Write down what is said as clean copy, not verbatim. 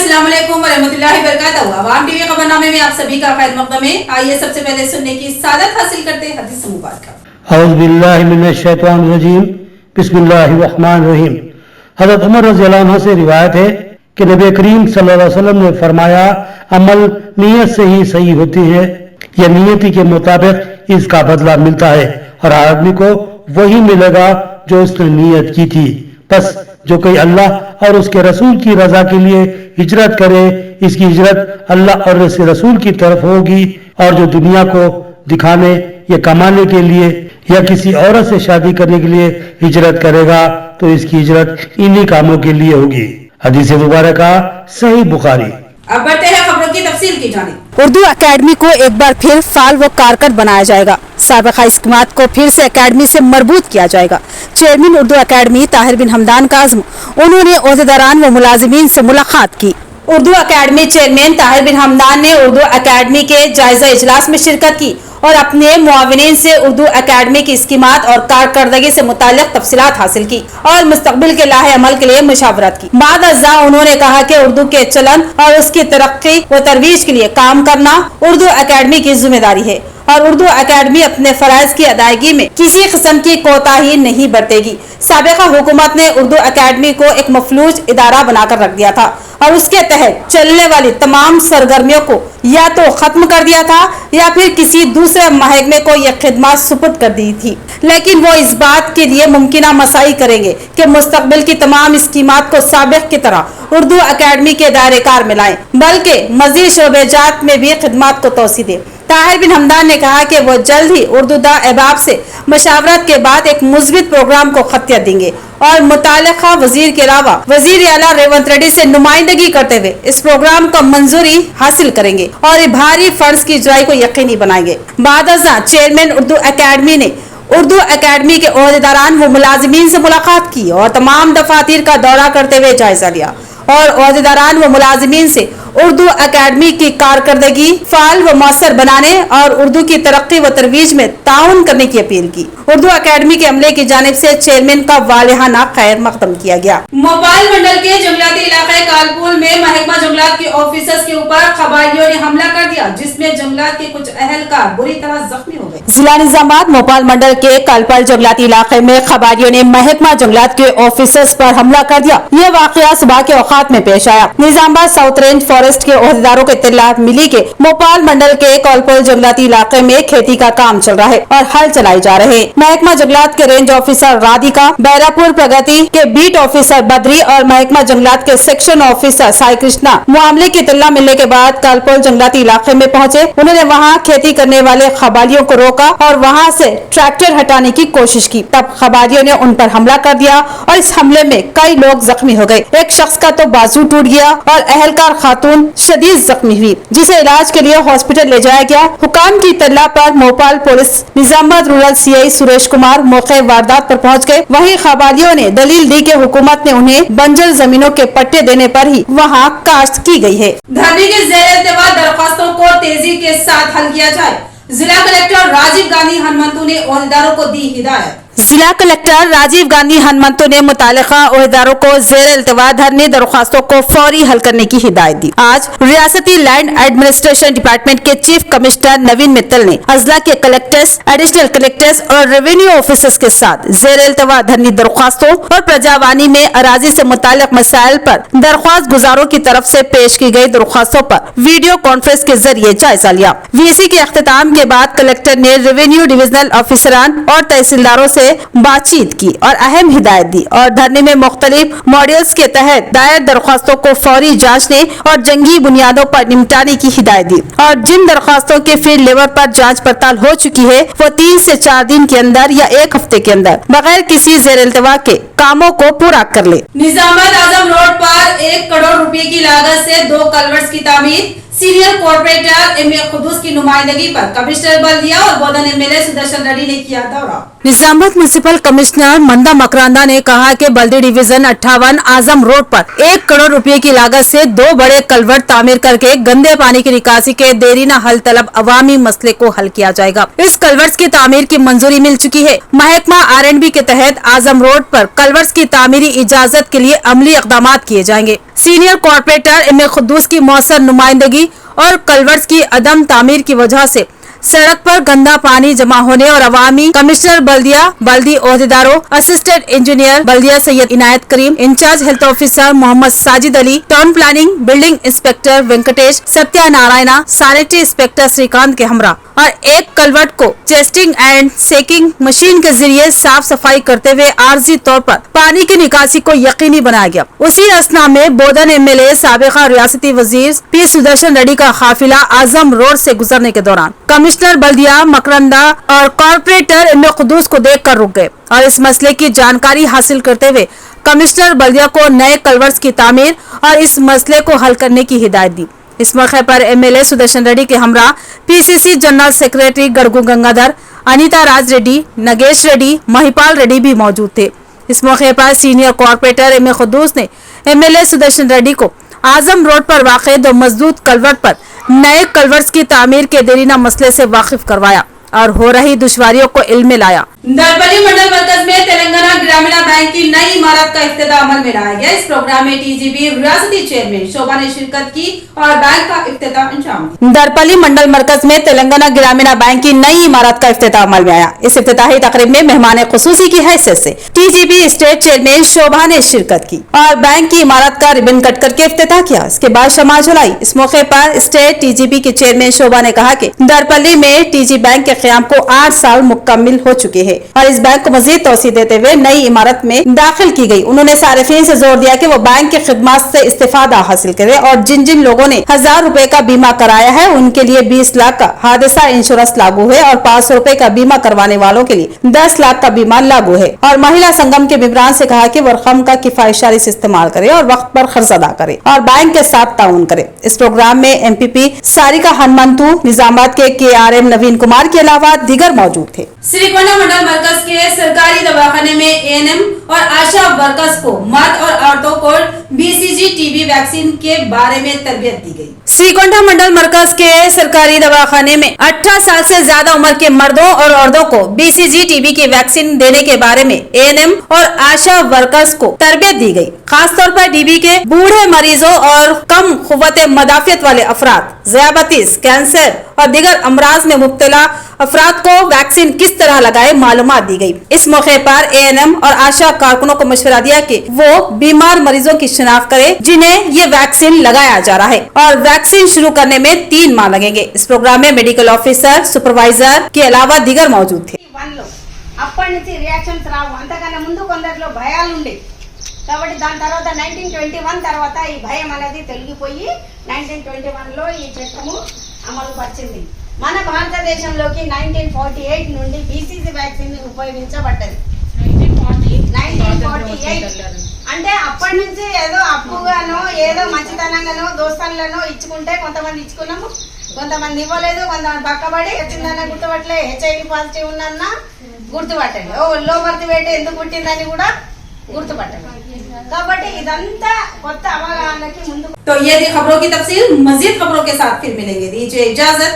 अस्सलाम वालेकुम वरहमतुल्लाहि वबरकातुहू। अवाम टीवी खबरनामे में आप सभी का खैर मक़दम है। आइए सबसे पहले सुनने की सादत हासिल करते हैं हदीस मुबारक। औज़ु बिल्लाहि मिनश शैतानिर रजीम, बिस्मिल्लाहिर रहमानिर रहीम। हज़रत उमर रज़ियल्लाहु अन्हु से रिवायत है कि नबी करीम सल्लल्लाहु अलैहि वसल्लम ने फरमाया, अमल नीयत से ही सही होती है, यह नियति के मुताबिक इसका बदला मिलता है और आदमी को वही मिलेगा जो उसने नियत की थी। बस जो कोई अल्लाह और उसके रसूल की रजा के लिए हिजरत करे, इसकी हिजरत अल्लाह और उसके रसूल की तरफ होगी, और जो दुनिया को दिखाने या कमाने के लिए या किसी औरत से शादी करने के लिए हिजरत करेगा तो इसकी हिजरत इन्हीं कामों के लिए होगी। हदीस मुबारक सही बुखारी। अब बढ़ते हैं खबरों की तफसील की जानिब। उर्दू अकेडमी को एक बार फिर फाल व कारगर बनाया जाएगा। साबिका स्कीमात को फिर से अकेडमी से मरबूत किया जाएगा। चेयरमैन उर्दू अकेडमी ताहिर बिन हमदान का आज़म, उन्होंने ओहदेदारान व मुलाजिमीन से मुलाकात की। उर्दू अकेडमी चेयरमैन ताहिर बिन हमदान ने उर्दू अकेडमी के जायजा इजलास में शिरकत की और अपने मुआविनीन से उर्दू अकेडमी की स्कीमात और कारकर्दगी से मुताल्लिक तफसीलात हासिल की और मुस्तकबिल के लाहे अमल के लिए मुशावरत की। बाद अज़्ज़ा उन्होंने कहा कि उर्दू के चलन और उसकी तरक्की व तरवीज के लिए काम करना उर्दू अकेडमी की जिम्मेदारी है और उर्दू अकेडमी अपने फराइज की अदायगी में किसी किस्म की कोताही नहीं बरतेगी। साबिका हुकूमत ने उर्दू अकेडमी को एक मफलूज इदारा बनाकर रख दिया था और उसके तहत चलने वाली तमाम सरगर्मियों को या तो खत्म कर दिया था या फिर किसी दूसरे महकमे को यह खिदमत सुपुर्द कर दी थी। लेकिन वो इस बात के लिए मुमकिना मसाई करेंगे कि मुस्तकबिल की तमाम स्कीमात को साबिक की तरह उर्दू अकेडमी के दायरे कार में लाएं, बल्कि मजीद शोबेजात में भी खिदमत को तोसी दें। ताहिर बिन हमदान ने कहा कि वो जल्द ही उर्दू दा अहबाब से मशावरत के बाद एक मुस्बित प्रोग्राम को खतियत देंगे और मुतालिका वजीर के अलावा वजीर आला रेवंत रेड्डी से नुमाइंदगी करते हुए इस प्रोग्राम को मंजूरी हासिल करेंगे और भारी फर्ज की इजराई को यकीनी बनाएंगे। बाद अज़्ज़ा चेयरमैन उर्दू अकेडमी ने उर्दू अकेडमी के ओहदेदारान व मुलाजिमीन से मुलाकात की और तमाम दफातर का दौरा करते हुए जायजा लिया और ओहदेदारान व मुलाजिमीन से उर्दू अकेडमी की कारकर्दगी फाल व मौसर बनाने और उर्दू की तरक्की व तरवीज में ताउन करने की अपील की। उर्दू अकेडमी के अमले की जानिब से चेयरमैन का वालिहाना खैर मकदम किया गया। मोबाइल मंडल के जंगलाती इलाके कालपुल में महकमा जंगलात के ऑफिसर्स के ऊपर कबायलियों ने हमला कर दिया, जिसमें जंगलात के कुछ अहलकार बुरी तरह जख्मी हो गए। जिला निजामाबाद मोपाल मंडल के कालपल जंगलाती इलाके में कबायलियों ने महकमा जंगलात के ऑफिसर्स पर हमला कर दिया। यह वाकया सुबह के औकात में पेश आया। निजामाबाद साउथ रेंज फॉरेस्ट के ओहदेदारों को इत्तला मिली के मोपाल मंडल के कालपल जंगलाती इलाके में खेती का काम चल रहा है और हल चलाए जा रहे हैं। महकमा जंगलात के रेंज ऑफिसर राधिका, बैरापुर प्रगति के बीट ऑफिसर बद्री और महकमा जंगलात के सेक्शन ऑफिसर साई कृष्णा मामले की इत्तला मिलने के बाद कालपल जंगलाती इलाके में पहुंचे। उन्होंने वहां खेती करने वाले कबायलियों को रोका और वहां से ट्रैक्टर हटाने की कोशिश की। तब कबायलियों ने उन पर हमला कर दिया और इस हमले में कई लोग जख्मी हो गए। एक शख्स का तो बाजू टूट गया और अहलकार खातून शदीद जख्मी हुई, जिसे इलाज के लिए हॉस्पिटल ले जाया गया। हुकाम की इत्तला पर Bhopal police Nizamabad rural CI Suresh Kumar मौके वारदात पर पहुंच गए। वहीं कबायलियों ने दलील दी कि हुकूमत ने उन्हें बंजर जमीनों के पट्टे देने पर ही वहां काश्त की गई है। धरने के ज़ेर इल्तिवा दरख्वास्तों को तेजी के साथ हल किया जाए, जिला कलेक्टर राजीव गांधी हनुमंतु ने ओहदेदारों को दी हिदायत। जिला कलेक्टर राजीव गांधी हनुमंतु ने मुतालिका ओहदेदारों को जेर इल्तिवा धरने दरख्वास्तों को फौरी हल करने की हिदायत दी। आज रियासती लैंड एडमिनिस्ट्रेशन डिपार्टमेंट के चीफ कमिश्नर नवीन मित्तल ने अजला के कलेक्टर्स, एडिशनल कलेक्टर्स और रेवेन्यू ऑफिसर्स के साथ जेर इल्तिवा धरने दरख्वास्तों और प्रजावानी में अराजी से मुताल्लिक मसाइल पर दरख्वास्त गुजारों की तरफ से पेश की गई दरख्वास्तों पर वीडियो कॉन्फ्रेंस के जरिए जायजा लिया। वीसी के अख्तिताम के बाद कलेक्टर ने रेवेन्यू डिविजनल ऑफिसरान और तहसीलदारों से बातचीत की और अहम हिदायत दी और धरने में मुख्तलिफ मॉड्यूल्स के तहत दायर दरख्वास्तों को फौरी जांचने और जंगी बुनियादों पर निपटाने की हिदायत दी और जिन दरख्वास्तों के फील्ड लेवल पर जांच पड़ताल हो चुकी है वो 3 से 4 दिन के अंदर या 1 हफ्ते के अंदर बगैर किसी जेर इल्तिवा के कामों को पूरा कर ले। निजामाबाद आजम रोड पर 1 करोड़ रुपए की लागत से 2 कल्वर्ट्स की तामीर, सीनियर कॉर्पोरेटर एम.ए. खुदूस की नुमाइंदगी पर कमिश्नर बल्दिया और बोधन एमएलए सुदर्शन रेड्डी ने किया दौरा। निजामाबाद म्युनिसिपल कमिश्नर मंदा मकरांदा ने कहा कि बल्दी डिवीजन 58 आजम रोड पर 1 करोड़ रुपए की लागत से 2 बड़े कल्वर्ट तामीर करके गंदे पानी की निकासी के देरीना हल तलब अवामी मसले को हल किया जाएगा। इस कल्वर्ट्स की तामीर की मंजूरी मिल चुकी है। महकमा R&B के तहत आजम रोड पर कल्वर्ट्स की तामीरी इजाजत के लिए अमली इकदाम किए जाएंगे। सीनियर कॉर्पोरेटर एम ए खुद्दूस की मौसर नुमाइंदगी और कलवर्ट्स की अदम तामीर की वजह से सड़क पर गंदा पानी जमा होने और अवामी कमिश्नर बल्दिया, बल्दी ओहदेदारों, असिस्टेंट इंजीनियर बल्दिया Syed Inayat Karim, incharge health officer Mohammad Sajid Ali, town planning building inspector Venkatesh, Satya Narayana, sanitary inspector Srikanth के हमरा और एक कलवर्ट को चेस्टिंग एंड सेकिंग मशीन के जरिए साफ सफाई करते हुए आर्जी तौर पर पानी की निकासी को यकीनी बनाया गया। उसी असना में बोधन एमएलए साबिका रियासती वजीर पी सुदर्शन रेड्डी का काफिला आजम रोड से गुजरने के दौरान कमिश्नर बल्दिया मकरंदा और कॉर्पोरेटर एम ए खुद्दूस को देखकर रुक गए और इस मसले की जानकारी हासिल करते हुए कमिश्नर बल्दिया को नए कलवर्ट्स की तामीर और इस मसले को हल करने की हिदायत दी। इस मौके पर एमएलए सुदर्शन रेड्डी के हमरा PCC general secretary Gadugu Gangadhar, Anitha Raj Reddy, Nagesh Reddy, Mahipal Reddy भी मौजूद थे। इस मौके पर सीनियर कॉर्पोरेटर एम ए खुद्दूस ने एमएलए सुदर्शन रेड्डी को आजम रोड पर वाक़ दो मजदूद कलवर्ट पर नए कलवर्ट्स की तामीर के देरीना मसले से वाकिफ करवाया और हो रही दुश्वारियों को इल्म में लाया। दरपली मंडल मरकज में तेलंगाना ग्रामीण बैंक की नई इमारत का इफ्तिताह अमल में लाया गया। इस प्रोग्राम में टीजीबी रियासती चेयरमैन शोभा ने शिरकत की और बैंक का इफ्तिताह अंजाम दिया। दरपली मंडल मरकज में तेलंगाना ग्रामीण बैंक की नई इमारत का इफ्तिताह अमल में आया। इस इफ्तिताही तकरीब में मेहमान खुसूसी की हैसियत से टीजीबी स्टेट चेयरमैन शोभा ने शिरकत की और बैंक की इमारत का रिबन कट करके इफ्तिताह किया। इसके बाद शमा जलाई। इस मौके पर स्टेट टीजीबी की चेयरमैन शोभा ने कहा कि दरपली में टीजी बैंक के क़याम को 8 साल मुकम्मिल हो चुके हैं और इस बैंक को मजीद तोसी देते हुए नई इमारत में दाखिल की गई। उन्होंने सारिफीन से जोर दिया कि वो बैंक की खिदमत से इस्तेफादा हासिल करें और जिन जिन लोगों ने 1000 रुपए का बीमा कराया है उनके लिए 20 लाख का हादसा इंश्योरेंस लागू है और 500 रुपए का बीमा करवाने वालों के लिए 10 लाख का बीमा लागू है। और महिला संगम के मेंबरान से कहा कि वो रकम का किफायतशारी से इस्तेमाल करे और वक्त पर खर्च अदा करे और बैंक के साथ ताउन करे। इस प्रोग्राम में एमपीपी सारिका हनुमंतु, निजामाबाद के केआरएम नवीन कुमार के अलावा दीगर मौजूद थे। श्रीकोंडा मंडल मरकज के सरकारी दवाखाने में एएनएम और आशा वर्कर्स को मर्द और औरतों को बीसीजी टीबी वैक्सीन के बारे में तरबियत दी गई। श्रीकोंडा मंडल मरकज के सरकारी दवाखाने में 18 साल से ज्यादा उम्र के मर्दों और औरतों को बीसीजी टीबी की वैक्सीन देने के बारे में एएनएम और आशा वर्कर्स को तरबियत दी गई। खासतौर पर टीबी के बूढ़े मरीजों और कम कुव्वत मदाफियत वाले अफराद, ज़ियाबतीस, कैंसर और दीगर अमराज में मुब्तला अफराद को वैक्सीन किस तरह लगाए मालूमात दी गई। इस मौके पर एएनएम और आशा कारकुनों को मशवरा दिया कि वो बीमार मरीजों की शिनाख्त करें जिन्हें ये वैक्सीन लगाया जा रहा है और वैक्सीन शुरू करने में 3 माह लगेंगे। इस प्रोग्राम में मेडिकल ऑफिसर, सुपरवाइजर के अलावा दीगर मौजूद थे। అప్పటి నుంచి రియాక్షన్స్ రావు, అంతకన్నా ముందు కొందరిలో భయాలు ఉండే కాబట్టి దాని తర్వాత 1921 తర్వాత ఈ భయం అనేది తొలగిపోయి 1921లో ఈ చట్టము అమలు పరిచింది। మన భారతదేశంలోకి 1948 నుండి బీసీజీ వ్యాక్సిన్ ఉపయోగించబడ్డది। 1948 అంటే అప్పటి నుంచి ఏదో అప్పుగానో ఏదో మంచితనంగానో దోస్తాన్లనో ఇచ్చుకుంటే కొంతమంది ఇచ్చుకున్నాము, కొంతమంది ఇవ్వలేదు, కొంతమంది పక్కబడి వచ్చిందన్న గుర్తుపట్టలే, HIV positive ఉన్నన్నా గుర్తుపట్టండి, low birth weight ఎందుకు పుట్టిందని కూడా గుర్తుపట్టండి। కాబట్టి ఇదంతా కొత్త అవగాహనకి ముందు। तो ये थी खबरों की तफसील। मजीद खबरों के साथ फिर मिलेंगे। दीजिए इजाजत।